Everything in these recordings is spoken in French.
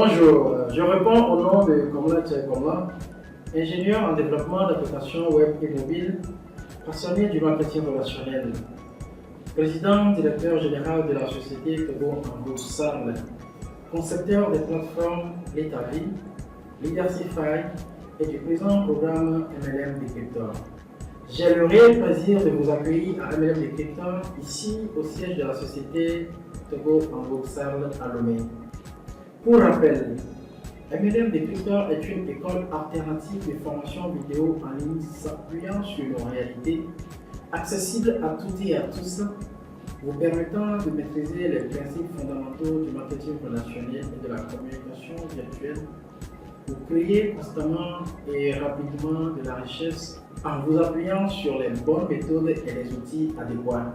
Bonjour, je réponds au nom de Komla Tchekomla, ingénieur en développement d'applications web et mobile, passionné du marketing relationnel, président directeur général de la société Togo Ango Sarle, concepteur des plateformes L'Établi, Leadercify et du présent programme MLM Decryptor. J'ai le réel plaisir de vous accueillir à MLM Decryptor, ici au siège de la société Togo Ango Sarle à Lomé. Pour rappel, MLM Decryptor est une école alternative de formation vidéo en ligne s'appuyant sur nos réalités, accessible à toutes et à tous, vous permettant de maîtriser les principes fondamentaux du marketing relationnel et de la communication virtuelle. Vous créez constamment et rapidement de la richesse en vous appuyant sur les bonnes méthodes et les outils adéquats.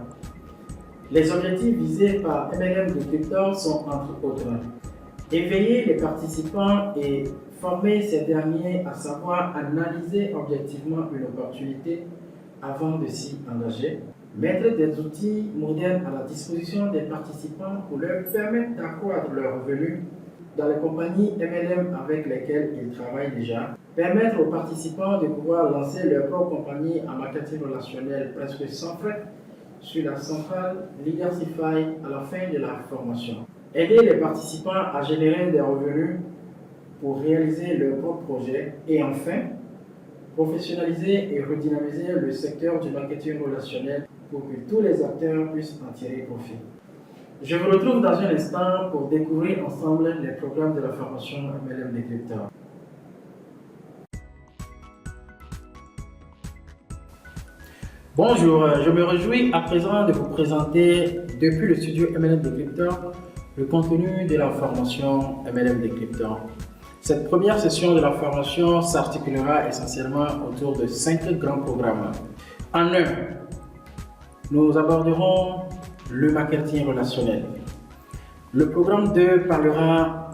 Les objectifs visés par MLM Decryptor sont entre autres éveiller les participants et former ces derniers à savoir analyser objectivement une opportunité avant de s'y engager, mettre des outils modernes à la disposition des participants pour leur permettre d'accroître leurs revenus dans les compagnies MLM avec lesquelles ils travaillent déjà, permettre aux participants de pouvoir lancer leur propre compagnie en marketing relationnel presque sans frais sur la centrale Leadercify à la fin de la formation. Aider les participants à générer des revenus pour réaliser leurs propres projets et enfin, professionnaliser et redynamiser le secteur du marketing relationnel pour que tous les acteurs puissent en tirer profit. Je vous retrouve dans un instant pour découvrir ensemble les programmes de la formation MLM Decryptor. Bonjour, je me réjouis à présent de vous présenter depuis le studio MLM Decryptor le contenu de la formation MLM Decryptor. Cette première session de la formation s'articulera essentiellement autour de 5 grands programmes. En un, nous aborderons le marketing relationnel. Le programme 2 parlera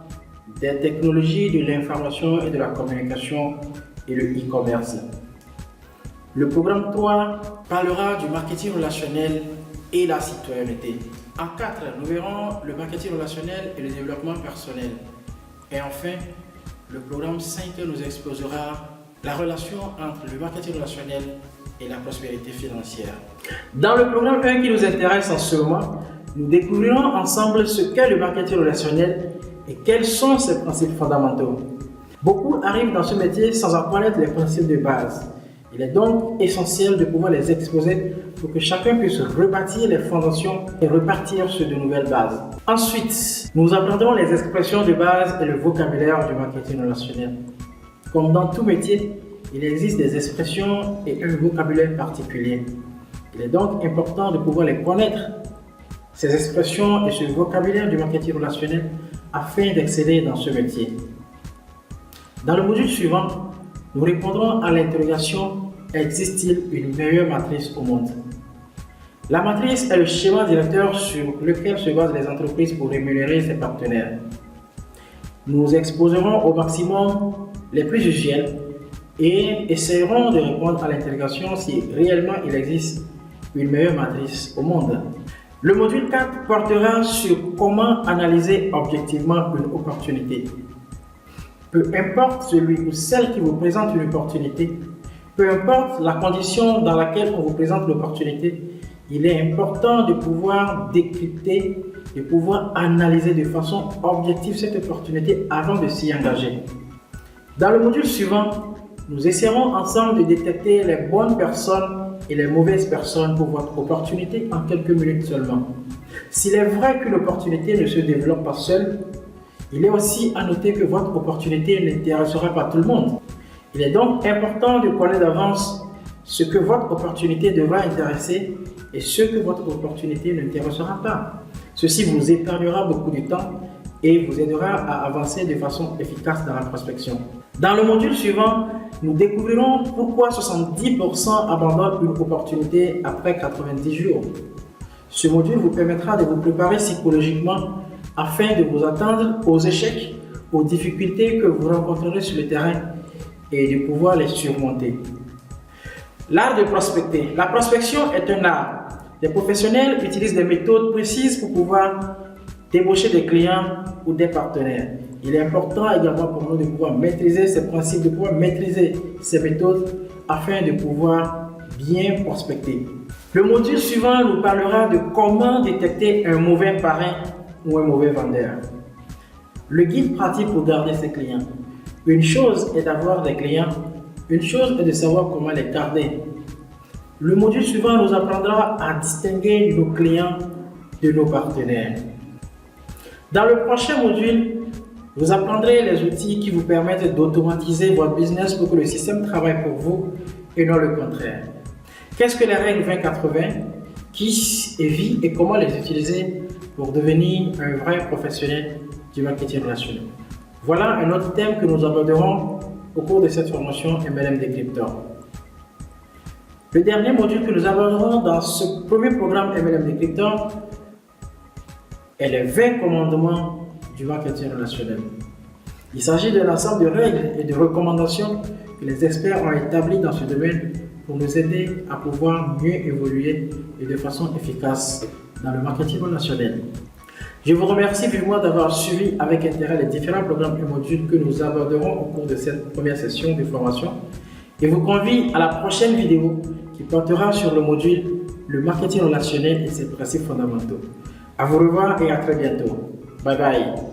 des technologies de l'information et de la communication et le e-commerce. Le programme 3 parlera du marketing relationnel et la citoyenneté. En 4, nous verrons le marketing relationnel et le développement personnel. Et enfin, le programme 5 nous exposera la relation entre le marketing relationnel et la prospérité financière. Dans le programme 1 qui nous intéresse en ce moment, nous découvrirons ensemble ce qu'est le marketing relationnel et quels sont ses principes fondamentaux. Beaucoup arrivent dans ce métier sans en connaître les principes de base. Il est donc essentiel de pouvoir les exposer pour que chacun puisse rebâtir les fondations et repartir sur de nouvelles bases. Ensuite, nous apprendrons les expressions de base et le vocabulaire du marketing relationnel. Comme dans tout métier, il existe des expressions et un vocabulaire particulier. Il est donc important de pouvoir les connaître, ces expressions et ce vocabulaire du marketing relationnel, afin d'exceller dans ce métier. Dans le module suivant, nous répondrons à l'interrogation « Existe-t-il une meilleure matrice au monde ?» La matrice est le schéma directeur sur lequel se basent les entreprises pour rémunérer ses partenaires. Nous exposerons au maximum les plus usuels et essaierons de répondre à l'interrogation si réellement il existe une meilleure matrice au monde. Le module 4 portera sur comment analyser objectivement une opportunité. Peu importe celui ou celle qui vous présente une opportunité, peu importe la condition dans laquelle on vous présente l'opportunité, il est important de pouvoir décrypter, de pouvoir analyser de façon objective cette opportunité avant de s'y engager. Dans le module suivant, nous essaierons ensemble de détecter les bonnes personnes et les mauvaises personnes pour votre opportunité en quelques minutes seulement. S'il est vrai qu'une opportunité ne se développe pas seule, il est aussi à noter que votre opportunité n'intéressera pas tout le monde. Il est donc important de connaître d'avance ce que votre opportunité devra intéresser et ce que votre opportunité n'intéressera pas. Ceci vous épargnera beaucoup de temps et vous aidera à avancer de façon efficace dans la prospection. Dans le module suivant, nous découvrirons pourquoi 70% abandonnent une opportunité après 90 jours. Ce module vous permettra de vous préparer psychologiquement afin de vous attendre aux échecs, aux difficultés que vous rencontrerez sur le terrain et de pouvoir les surmonter. L'art de prospecter. La prospection est un art. Les professionnels utilisent des méthodes précises pour pouvoir débaucher des clients ou des partenaires. Il est important également pour nous de pouvoir maîtriser ces principes, de pouvoir maîtriser ces méthodes afin de pouvoir bien prospecter. Le module suivant nous parlera de comment détecter un mauvais parrain ou un mauvais vendeur. Le guide pratique pour garder ses clients. Une chose est d'avoir des clients, une chose est de savoir comment les garder. Le module suivant nous apprendra à distinguer nos clients de nos partenaires. Dans le prochain module, vous apprendrez les outils qui vous permettent d'automatiser votre business pour que le système travaille pour vous et non le contraire. Qu'est-ce que les règles 20-80, qui et vie et comment les utiliser pour devenir un vrai professionnel du marketing relationnel. Voilà un autre thème que nous aborderons au cours de cette formation MLM Decryptor. Le dernier module que nous aborderons dans ce premier programme MLM Decryptor est les 20 commandements du marketing relationnel. Il s'agit d'un ensemble de règles et de recommandations que les experts ont établies dans ce domaine pour nous aider à pouvoir mieux évoluer et de façon efficace dans le marketing relationnel. Je vous remercie vivement d'avoir suivi avec intérêt les différents programmes et modules que nous aborderons au cours de cette première session de formation et vous convie à la prochaine vidéo qui portera sur le module le marketing relationnel et ses principes fondamentaux. À vous revoir et à très bientôt. Bye bye.